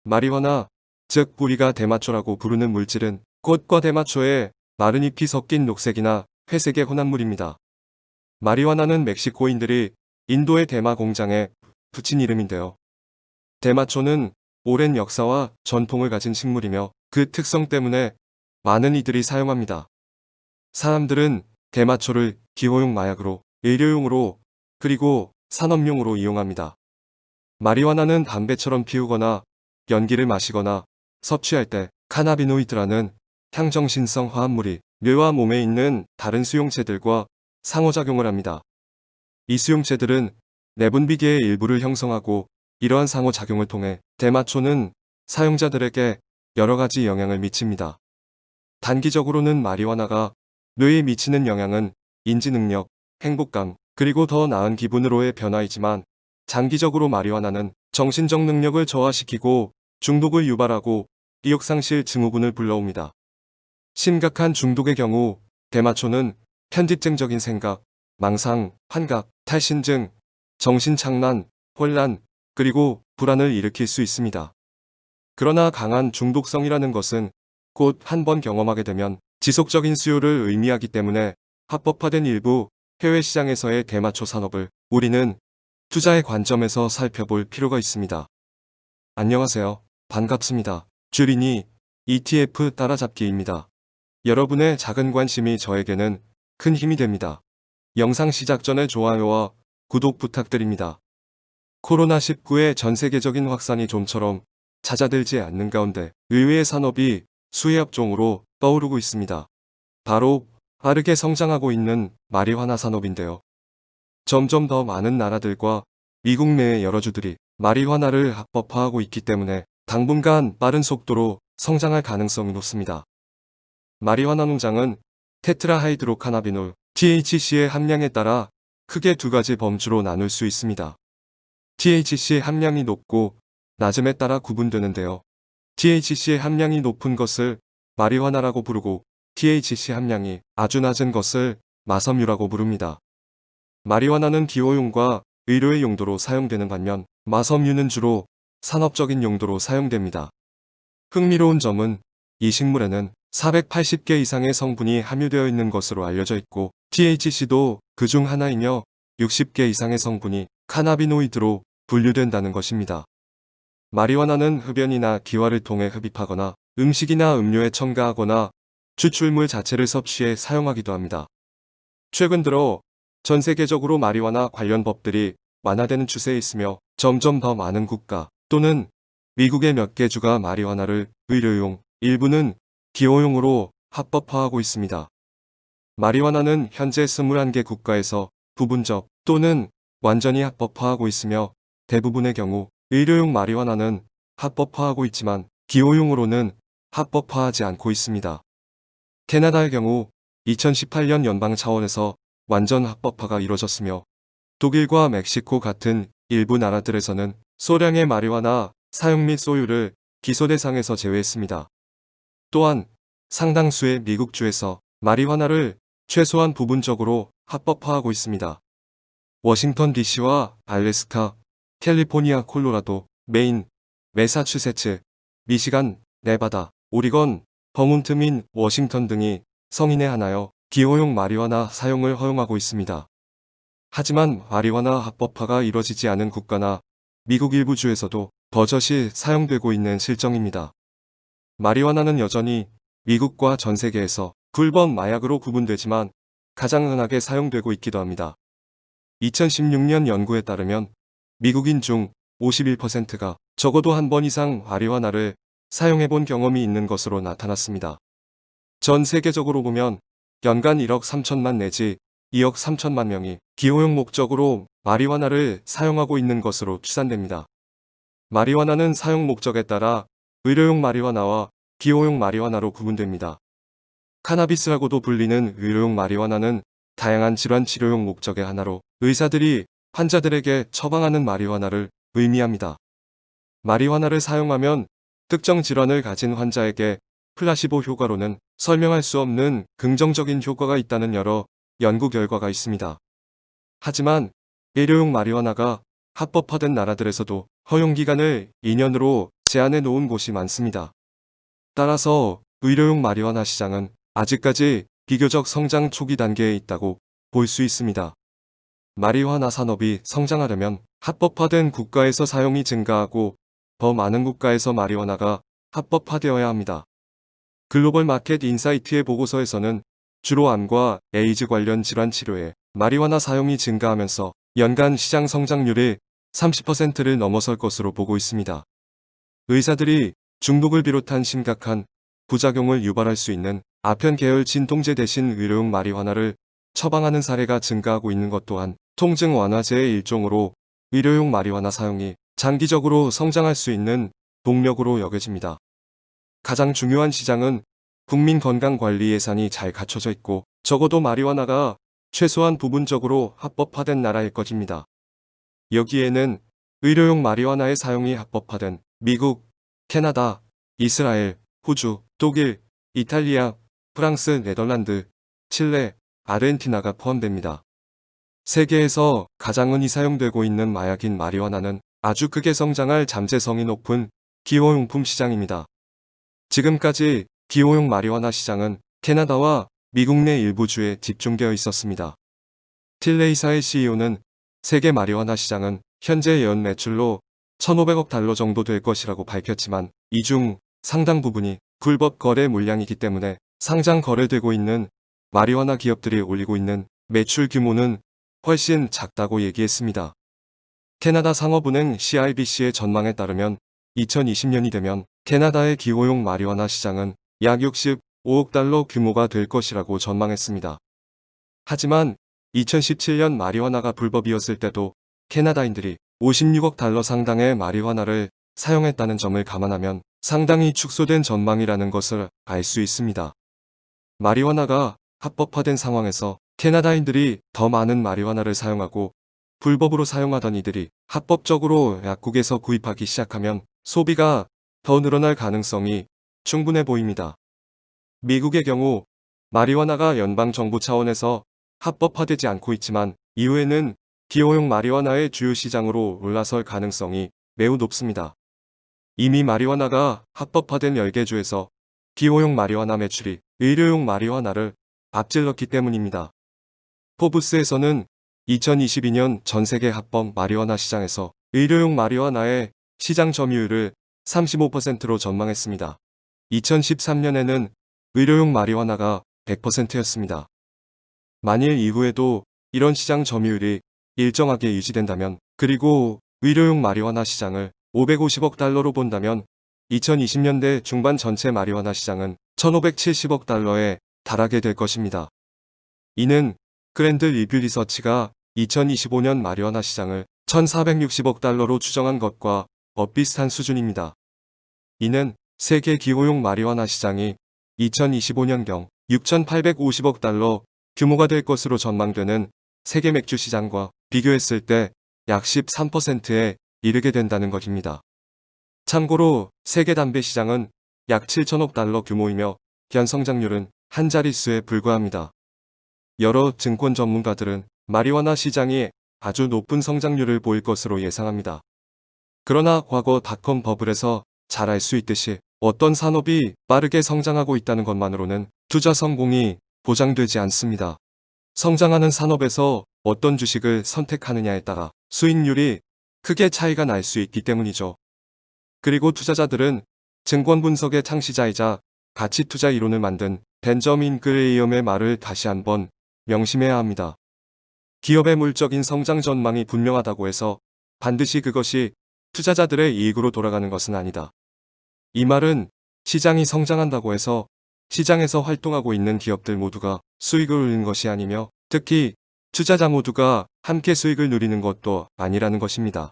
마리화나, 즉 우리가 대마초라고 부르는 물질은 꽃과 대마초의 마른 잎이 섞인 녹색이나 회색의 혼합물입니다. 마리화나는 멕시코인들이 인도의 대마 공장에 붙인 이름인데요. 대마초는 오랜 역사와 전통을 가진 식물이며 그 특성 때문에 많은 이들이 사용합니다. 사람들은 대마초를 기호용 마약으로, 의료용으로, 그리고 산업용으로 이용합니다. 마리화나는 담배처럼 피우거나 연기를 마시거나 섭취할 때 카나비노이드라는 향정신성 화합물이 뇌와 몸에 있는 다른 수용체들과 상호작용을 합니다. 이 수용체들은 내분비계의 일부를 형성하고 이러한 상호작용을 통해 대마초는 사용자들에게 여러 가지 영향을 미칩니다. 단기적으로는 마리화나가 뇌에 미치는 영향은 인지능력, 행복감, 그리고 더 나은 기분으로의 변화이지만 장기적으로 마리화나는 정신적 능력을 저하시키고 중독을 유발하고 기억상실 증후군을 불러옵니다. 심각한 중독의 경우 대마초는 편집증적인 생각, 망상, 환각, 탈신증, 정신착란, 혼란, 그리고 불안을 일으킬 수 있습니다. 그러나 강한 중독성이라는 것은 곧 한 번 경험하게 되면 지속적인 수요를 의미하기 때문에 합법화된 일부 해외 시장에서의 대마초 산업을 우리는 투자의 관점에서 살펴볼 필요가 있습니다. 안녕하세요. 반갑습니다. 주린이 ETF 따라잡기입니다. 여러분의 작은 관심이 저에게는 큰 힘이 됩니다. 영상 시작 전에 좋아요와 구독 부탁드립니다. 코로나19의 전 세계적인 확산이 좀처럼 잦아들지 않는 가운데 의외의 산업이 수혜 업종으로 떠오르고 있습니다. 바로 빠르게 성장하고 있는 마리화나 산업인데요. 점점 더 많은 나라들과 미국 내의 여러 주들이 마리화나를 합법화하고 있기 때문에 당분간 빠른 속도로 성장할 가능성이 높습니다. 마리화나 농장은 테트라하이드로카나비놀, THC의 함량에 따라 크게 두 가지 범주로 나눌 수 있습니다. THC 함량이 높고 낮음에 따라 구분되는데요. THC 함량이 높은 것을 마리화나라고 부르고 THC 함량이 아주 낮은 것을 마섬유라고 부릅니다. 마리화나는 기호용과 의료의 용도로 사용되는 반면 마섬유는 주로 산업적인 용도로 사용됩니다. 흥미로운 점은 이 식물에는 480개 이상의 성분이 함유되어 있는 것으로 알려져 있고 THC도 그 중 하나이며 60개 이상의 성분이 카나비노이드로 분류된다는 것입니다. 마리화나는 흡연이나 기화를 통해 흡입하거나 음식이나 음료에 첨가하거나 추출물 자체를 섭취해 사용하기도 합니다. 최근 들어 전 세계적으로 마리화나 관련 법들이 완화되는 추세에 있으며 점점 더 많은 국가 또는 미국의 몇 개 주가 마리화나를 의료용, 일부는 기호용으로 합법화하고 있습니다. 마리화나는 현재 21개 국가에서 부분적 또는 완전히 합법화하고 있으며 대부분의 경우 의료용 마리화나는 합법화하고 있지만 기호용으로는 합법화하지 않고 있습니다. 캐나다의 경우 2018년 연방 차원에서 완전 합법화가 이뤄졌으며 독일과 멕시코 같은 일부 나라들에서는 소량의 마리화나 사용 및 소유를 기소 대상에서 제외했습니다. 또한 상당수의 미국 주에서 마리화나를 최소한 부분적으로 합법화하고 있습니다. 워싱턴 DC와 알래스카, 캘리포니아, 콜로라도, 메인, 매사추세츠, 미시간, 네바다, 오리건, 버몬트 민 워싱턴 등이 성인에 한하여 기호용 마리화나 사용을 허용하고 있습니다. 하지만 마리화나 합법화가 이뤄지지 않은 국가나 미국 일부 주에서도 버젓이 사용되고 있는 실정입니다. 마리화나는 여전히 미국과 전 세계에서 불법 마약으로 구분되지만 가장 흔하게 사용되고 있기도 합니다. 2016년 연구에 따르면 미국인 중 51%가 적어도 한 번 이상 마리화나를 사용해본 경험이 있는 것으로 나타났습니다. 전 세계적으로 보면 연간 1억 3천만 내지 2억 3천만 명이 기호용 목적으로 마리화나를 사용하고 있는 것으로 추산됩니다. 마리화나는 사용 목적에 따라 의료용 마리화나와 기호용 마리화나로 구분됩니다. 카나비스라고도 불리는 의료용 마리화나는 다양한 질환 치료용 목적의 하나로 의사들이 환자들에게 처방하는 마리화나를 의미합니다. 마리화나를 사용하면 특정 질환을 가진 환자에게 플라시보 효과로는 설명할 수 없는 긍정적인 효과가 있다는 여러 연구 결과가 있습니다. 하지만 의료용 마리화나가 합법화된 나라들에서도 허용 기간을 2년으로 제한해 놓은 곳이 많습니다. 따라서 의료용 마리화나 시장은 아직까지 비교적 성장 초기 단계에 있다고 볼 수 있습니다. 마리화나 산업이 성장하려면 합법화된 국가에서 사용이 증가하고 더 많은 국가에서 마리화나가 합법화되어야 합니다. 글로벌 마켓 인사이트의 보고서에서는 주로 암과 에이즈 관련 질환 치료에 마리화나 사용이 증가하면서 연간 시장 성장률이 30%를 넘어설 것으로 보고 있습니다. 의사들이 중독을 비롯한 심각한 부작용을 유발할 수 있는 아편 계열 진통제 대신 의료용 마리화나를 처방하는 사례가 증가하고 있는 것 또한 통증 완화제의 일종으로 의료용 마리화나 사용이 장기적으로 성장할 수 있는 동력으로 여겨집니다. 가장 중요한 시장은 국민 건강관리 예산이 잘 갖춰져 있고 적어도 마리화나가 최소한 부분적으로 합법화된 나라일 것입니다. 여기에는 의료용 마리화나의 사용이 합법화된 미국, 캐나다, 이스라엘, 호주, 독일, 이탈리아, 프랑스, 네덜란드, 칠레, 아르헨티나가 포함됩니다. 세계에서 가장 흔히 사용되고 있는 마약인 마리화나는 아주 크게 성장할 잠재성이 높은 기호용품 시장입니다. 지금까지 기호용 마리화나 시장은 캐나다와 미국 내 일부 주에 집중되어 있었습니다. 틸레이사의 CEO는 세계 마리화나 시장은 현재 연 매출로 1,500억 달러 정도 될 것이라고 밝혔지만 이 중 상당 부분이 불법 거래 물량이기 때문에 상장 거래되고 있는 마리화나 기업들이 올리고 있는 매출 규모는 훨씬 작다고 얘기했습니다. 캐나다 상업은행 CIBC의 전망에 따르면 2020년이 되면 캐나다의 기호용 마리화나 시장은 약 65억 달러 규모가 될 것이라고 전망했습니다. 하지만 2017년 마리화나가 불법이었을 때도 캐나다인들이 56억 달러 상당의 마리화나를 사용했다는 점을 감안하면 상당히 축소된 전망이라는 것을 알 수 있습니다. 마리화나가 합법화된 상황에서 캐나다인들이 더 많은 마리화나를 사용하고 불법으로 사용하던 이들이 합법적으로 약국에서 구입하기 시작하면 소비가 더 늘어날 가능성이 충분해 보입니다. 미국의 경우 마리화나가 연방정부 차원에서 합법화되지 않고 있지만 이후에는 기호용 마리화나의 주요 시장으로 올라설 가능성이 매우 높습니다. 이미 마리화나가 합법화된 10개 주에서 기호용 마리화나 매출이 의료용 마리화나를 앞질렀기 때문입니다. 포브스에서는 2022년 전 세계 합법 마리화나 시장에서 의료용 마리화나의 시장 점유율을 35%로 전망했습니다. 2013년에는 의료용 마리화나가 100%였습니다. 만일 이후에도 이런 시장 점유율이 일정하게 유지된다면 그리고 의료용 마리화나 시장을 550억 달러로 본다면 2020년대 중반 전체 마리화나 시장은 1,570억 달러에 달하게 될 것입니다. 이는 그랜드 리뷰 리서치가 2025년 마리화나 시장을 1,460억 달러로 추정한 것과 비슷한 수준입니다. 이는 세계 기호용 마리화나 시장이 2025년경 6,850억 달러 규모가 될 것으로 전망되는 세계 맥주 시장과 비교했을 때 약 13%에 이르게 된다는 것입니다. 참고로 세계 담배 시장은 약 7천억 달러 규모이며 현 성장률은 한 자릿수에 불과합니다. 여러 증권 전문가들은 마리화나 시장이 아주 높은 성장률을 보일 것으로 예상합니다. 그러나 과거 닷컴 버블에서 잘 알 수 있듯이 어떤 산업이 빠르게 성장하고 있다는 것만으로는 투자 성공이 보장되지 않습니다. 성장하는 산업에서 어떤 주식을 선택하느냐에 따라 수익률이 크게 차이가 날 수 있기 때문이죠. 그리고 투자자들은 증권 분석의 창시자이자 가치 투자 이론을 만든 벤저민 그레이엄의 말을 다시 한번 명심해야 합니다. 기업의 물적인 성장 전망이 분명하다고 해서 반드시 그것이 투자자들의 이익으로 돌아가는 것은 아니다. 이 말은 시장이 성장한다고 해서 시장에서 활동하고 있는 기업들 모두가 수익을 올리는 것이 아니며 특히 투자자 모두가 함께 수익을 누리는 것도 아니라는 것입니다.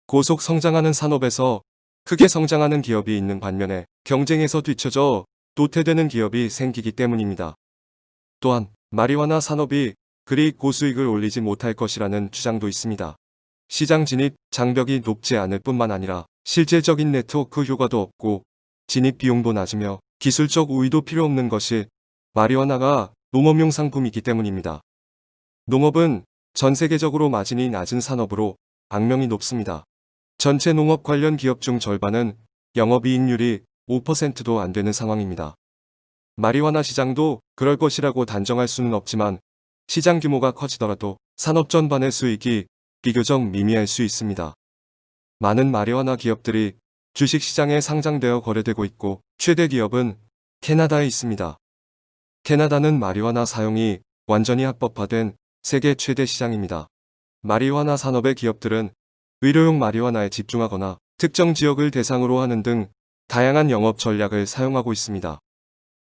고속 성장하는 산업에서 크게 성장하는 기업이 있는 반면에 경쟁에서 뒤처져 도태되는 기업이 생기기 때문입니다. 또한 마리화나 산업이 그리 고수익을 올리지 못할 것이라는 주장도 있습니다. 시장 진입 장벽이 높지 않을 뿐만 아니라 실질적인 네트워크 효과도 없고 진입 비용도 낮으며 기술적 우위도 필요 없는 것이 마리화나가 농업용 상품이기 때문입니다. 농업은 전 세계적으로 마진이 낮은 산업으로 악명이 높습니다. 전체 농업 관련 기업 중 절반은 영업이익률이 5%도 안 되는 상황입니다. 마리화나 시장도 그럴 것이라고 단정할 수는 없지만 시장 규모가 커지더라도 산업 전반의 수익이 비교적 미미할 수 있습니다. 많은 마리화나 기업들이 주식시장에 상장되어 거래되고 있고 최대 기업은 캐나다에 있습니다. 캐나다는 마리화나 사용이 완전히 합법화된 세계 최대 시장입니다. 마리화나 산업의 기업들은 의료용 마리화나에 집중하거나 특정 지역을 대상으로 하는 등 다양한 영업 전략을 사용하고 있습니다.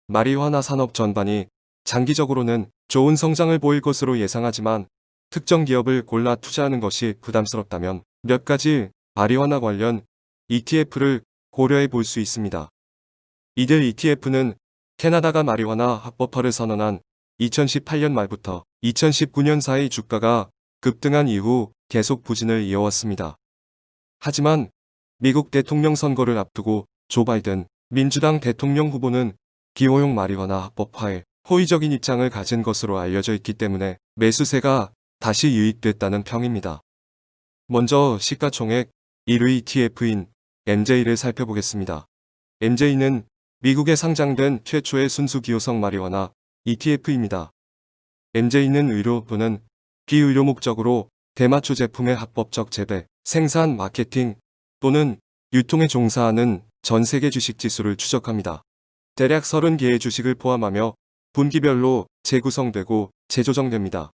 마리화나 산업 전반이 장기적으로는 좋은 성장을 보일 것으로 예상하지만 특정 기업을 골라 투자하는 것이 부담스럽다면 몇 가지 마리화나 관련 ETF를 고려해 볼 수 있습니다. 이들 ETF는 캐나다가 마리화나 합법화를 선언한 2018년 말부터 2019년 사이 주가가 급등한 이후 계속 부진을 이어왔습니다. 하지만 미국 대통령 선거를 앞두고 조 바이든 민주당 대통령 후보는 기호용 마리화나 합법화에 호의적인 입장을 가진 것으로 알려져 있기 때문에 매수세가 다시 유입됐다는 평입니다. 먼저 시가총액 1위 ETF인 MJ를 살펴보겠습니다. MJ는 미국에 상장된 최초의 순수 기호성 마리화나 ETF입니다. MJ는 의료 또는 비의료 목적으로 대마초 제품의 합법적 재배, 생산, 마케팅 또는 유통에 종사하는 전 세계 주식 지수를 추적합니다. 대략 30개의 주식을 포함하며 분기별로 재구성되고 재조정됩니다.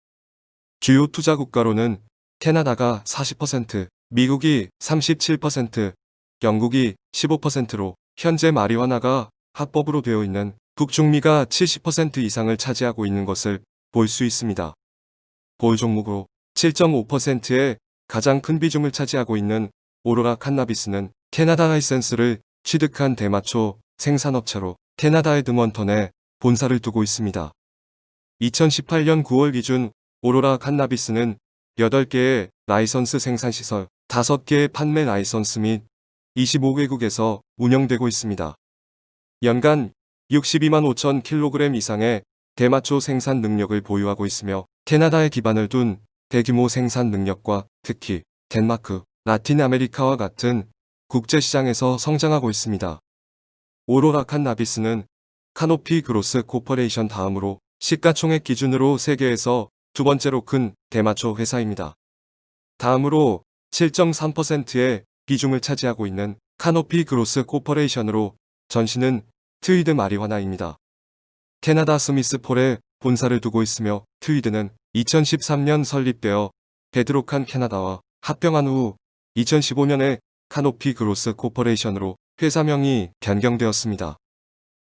주요 투자 국가로는 캐나다가 40%, 미국이 37%, 영국이 15%로 현재 마리화나가 합법으로 되어 있는 북중미가 70% 이상을 차지하고 있는 것을 볼 수 있습니다. 볼 종목으로 7.5%의 가장 큰 비중을 차지하고 있는 오로라 칸나비스는 캐나다 라이센스를 취득한 대마초 생산업체로 캐나다 에드먼턴에 본사를 두고 있습니다. 2018년 9월 기준 오로라 칸나비스는 8개의 라이선스 생산시설, 5개의 판매 라이선스 및 25개국에서 운영되고 있습니다. 연간 62만 5천 kg 이상의 대마초 생산 능력을 보유하고 있으며 캐나다에 기반을 둔 대규모 생산 능력과 특히 덴마크, 라틴 아메리카와 같은 국제시장에서 성장하고 있습니다. 오로라 칸나비스는 카노피 그로스 코퍼레이션 다음으로 시가총액 기준으로 세계에서 두 번째로 큰 대마초 회사입니다. 다음으로 7.3%의 비중을 차지하고 있는 카노피 그로스 코퍼레이션으로 전신은 트위드 마리화나입니다. 캐나다 스미스폴에 본사를 두고 있으며 트위드는 2013년 설립되어 베드록한 캐나다와 합병한 후 2015년에 카노피 그로스 코퍼레이션으로 회사명이 변경되었습니다.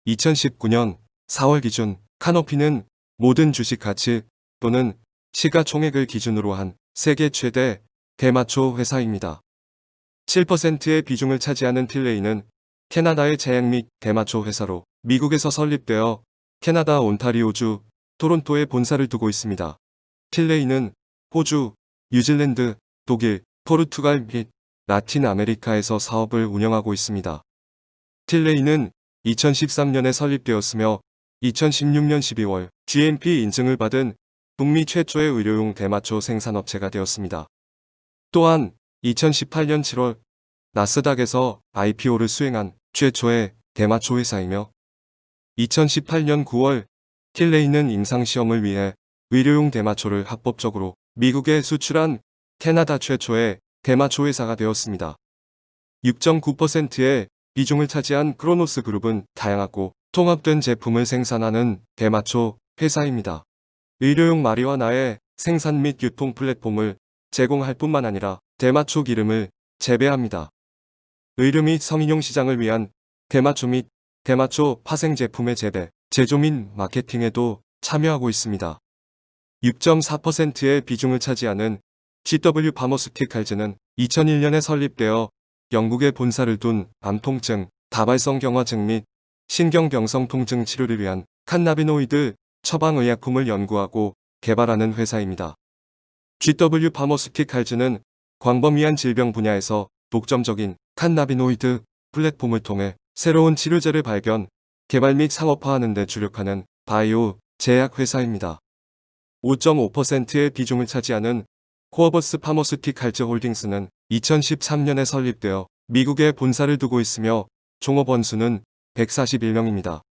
2019년 4월 기준 카노피는 모든 주식 가치 또는 시가총액을 기준으로 한 세계 최대 대마초 회사입니다. 7%의 비중을 차지하는 틸레이는 캐나다의 제약 및 대마초 회사로 미국에서 설립되어 캐나다 온타리오주 토론토에 본사를 두고 있습니다. 틸레이는 호주, 뉴질랜드, 독일, 포르투갈 및 라틴 아메리카에서 사업을 운영하고 있습니다. 틸레이는 2013년에 설립되었으며 2016년 12월 GMP 인증을 받은 북미 최초의 의료용 대마초 생산업체가 되었습니다. 또한 2018년 7월 나스닥에서 IPO를 수행한 최초의 대마초 회사이며 2018년 9월 틸레이는 임상시험을 위해 의료용 대마초를 합법적으로 미국에 수출한 캐나다 최초의 대마초 회사가 되었습니다. 6.9%의 비중을 차지한 크로노스 그룹은 다양하고 통합된 제품을 생산하는 대마초 회사입니다. 의료용 마리화나의 생산 및 유통 플랫폼을 제공할 뿐만 아니라 대마초 기름을 재배합니다. 의료 및 성인용 시장을 위한 대마초 및 대마초 파생 제품의 재배, 제조 및 마케팅에도 참여하고 있습니다. 6.4%의 비중을 차지하는 GW 파머스티칼즈는 2001년에 설립되어 영국에 본사를 둔 암 통증, 다발성 경화증 및 신경병성 통증 치료를 위한 칸나비노이드 처방의약품을 연구하고 개발하는 회사입니다. GW 파머스티칼즈는 광범위한 질병 분야에서 독점적인 칸나비노이드 플랫폼을 통해 새로운 치료제를 발견, 개발 및 상업화하는 데 주력하는 바이오 제약 회사입니다. 5.5%의 비중을 차지하는 코어버스 파머스티칼즈 홀딩스는 2013년에 설립되어 미국에 본사를 두고 있으며 종업원 수는 141명입니다.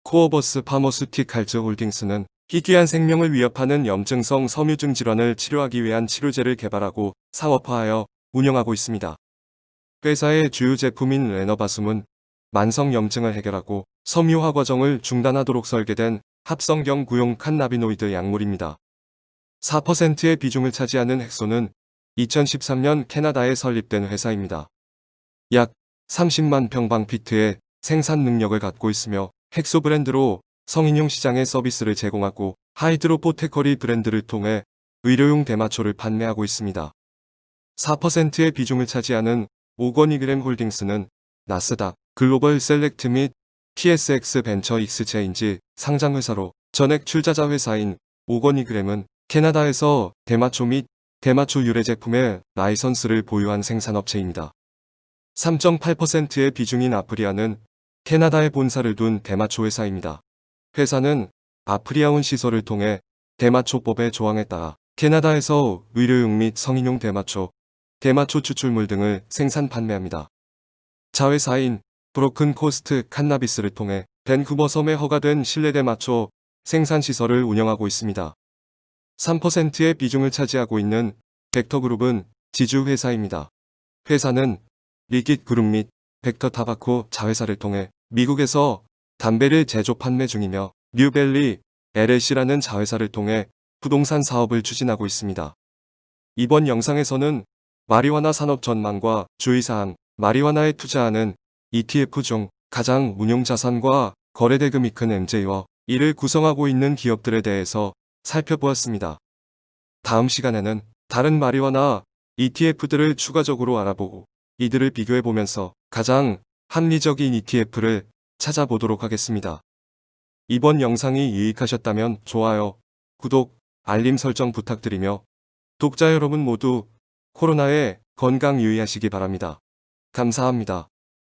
코어버스 파머스티칼즈 홀딩스는 희귀한 생명을 위협하는 염증성 섬유증 질환을 치료하기 위한 치료제를 개발하고 사업화하여 운영하고 있습니다. 회사의 주요 제품인 레너바숨은 만성 염증을 해결하고 섬유화 과정을 중단하도록 설계된 합성경 구용 칸나비노이드 약물입니다. 4%의 비중을 차지하는 헥소는 2013년 캐나다에 설립된 회사입니다. 약 30만 평방피트의 생산 능력을 갖고 있으며 헥소 브랜드로 성인용 시장에 서비스를 제공하고 하이드로포테커리 브랜드를 통해 의료용 대마초를 판매하고 있습니다. 4%의 비중을 차지하는 오거니그램 홀딩스는 나스닥, 글로벌 셀렉트 및 TSX 벤처 익스체인지 상장회사로 전액 출자자 회사인 오거니그램은 캐나다에서 대마초 및 대마초 유래 제품의 라이선스를 보유한 생산업체입니다. 3.8%의 비중인 아프리아는 캐나다에 본사를 둔 대마초 회사입니다. 회사는 아프리아온 시설을 통해 대마초법의 조항에 따라 캐나다에서 의료용 및 성인용 대마초, 대마초 추출물 등을 생산 판매합니다. 자회사인 브로큰 코스트 칸나비스를 통해 밴쿠버 섬에 허가된 실내 대마초 생산 시설을 운영하고 있습니다. 3%의 비중을 차지하고 있는 벡터그룹은 지주회사입니다. 회사는 리깃 그룹 및 벡터 타바코 자회사를 통해 미국에서 담배를 제조 판매 중이며 뉴밸리 LLC라는 자회사를 통해 부동산 사업을 추진하고 있습니다. 이번 영상에서는 마리화나 산업 전망과 주의사항, 마리화나에 투자하는 ETF 중 가장 운용자산과 거래대금이 큰 MJ와 이를 구성하고 있는 기업들에 대해서 살펴보았습니다. 다음 시간에는 다른 마리화나 ETF들을 추가적으로 알아보고 이들을 비교해보면서 가장 합리적인 ETF를 찾아보도록 하겠습니다. 이번 영상이 유익하셨다면 좋아요, 구독, 알림 설정 부탁드리며 독자 여러분 모두 코로나에 건강 유의하시기 바랍니다. 감사합니다.